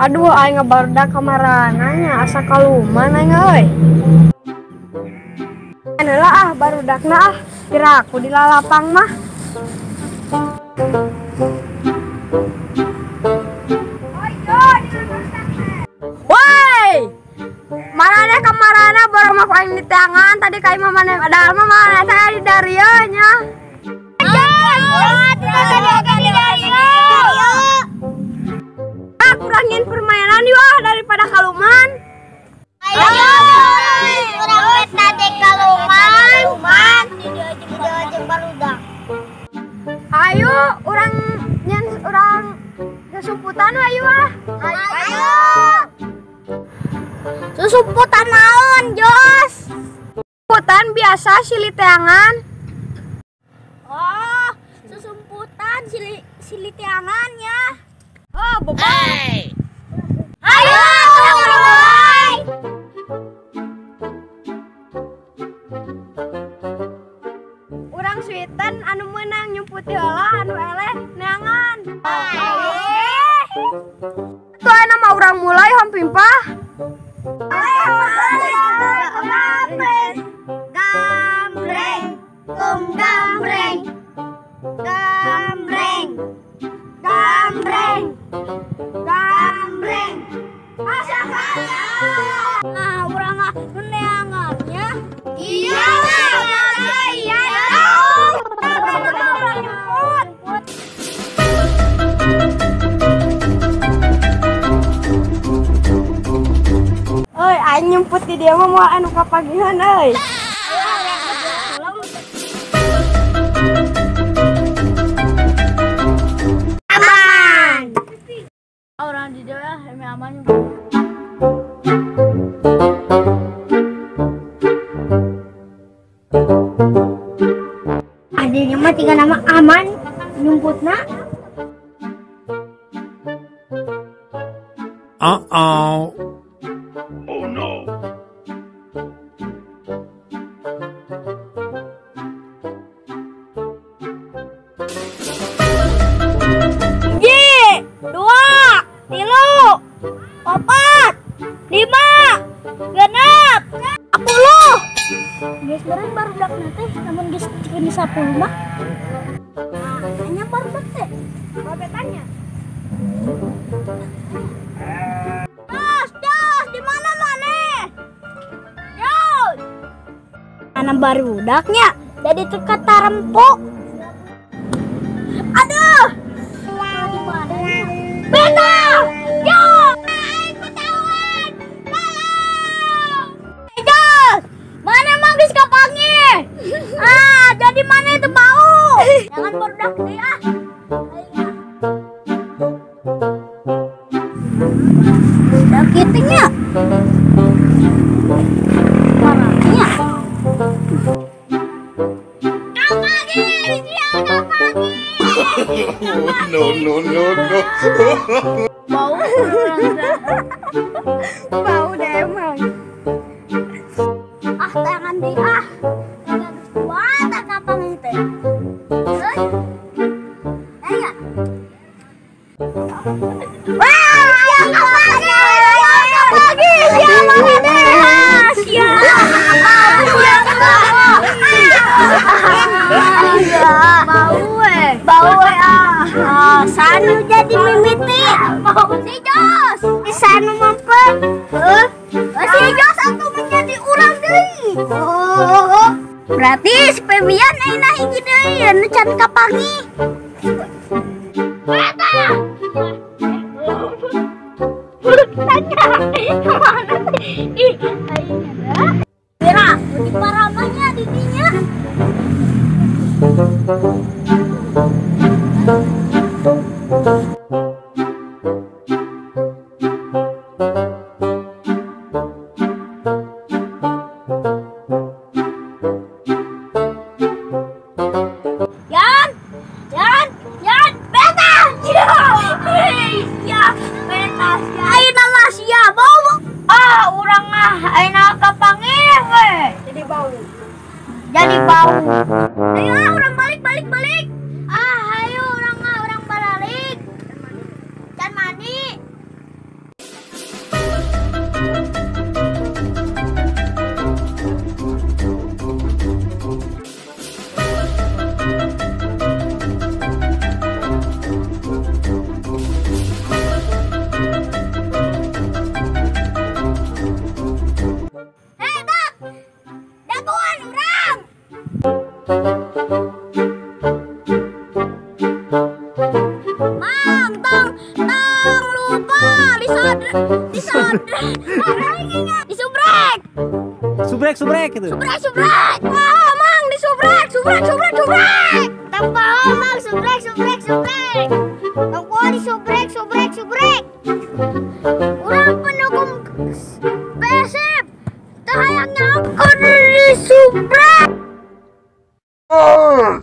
Aduh, aing ngabarudak kamarananya asa kaluman aing euy. Analah barudakna piraku di lalapang mah. Woi, mana kamarana baru mah aing di tangan tadi kai mah mana ada mah mana saya di Dario nya. Kurangin permainan yuk daripada kaluman. Ayo, kurang tadi kaluman, diajeng barudak. Ayo, orang kesumputan ayo Ayo. Susumputan naon, Jos? Susumputan biasa siliteangan. Oh, susumputan siliteangan ya. Oh, bebas. Ayo, Urang Switen anu menang nyumputi heula anu eleh neangan. Tuh aya mah urang mulai hampimpah. Gambreng, gambreng, gambreng, gambreng, gambreng. Asakaya. Nah, urang neangannya. Iya. Euy, aing nyumput di dia mah moal anu kapagihan euy. Aman. Orang di dia eme aman. Adanya mah tiga nama aman nyumputna. Uh-oh. Oh no. Hiji, 2, 3, 4, 5, 6, 10. Geus bareng barudak teh namun geus cikeun 10 mah. Hanya barudak teh. Babetannya. Jos, di mana maneh? Jos. Anak barudaknya jadi teka tarempo. Aduh. Di mana? Beta. Yo. Aku tawan. Tolong. Jos. Mana emang geus kapangi? Jadi mana itu bau? Jangan barudak deui Udah kitingnya. Parahnya. Kapagi, siang kapagi. No. Bau. Bau deh emang. Tangan di Wah, tak kapang itu. Ayo. Wah, siang kapagi. Sanu jadi mimiti. Si Jos, di sanu mampet. Si Jos aku menjadi urang deui. Berarti si Febian ayeuna hiji deui anu can kapangi. Kira, di paramanya didinya. Yan, beta. Ya, beta. Ayeuna mah sia bau. Urang ayeuna kapangi we. Jadi bau. Ayo orang balik. Ayo orang balik. Can mandi. Mang, tang lupa disubrek. Subrek itu. Subrek. Wah, Mang disubrek. Tanpa Mang, subrek. Tanpa disubrek. Urang pendukung Persib. Tahayangnya aku disubrek. Oh!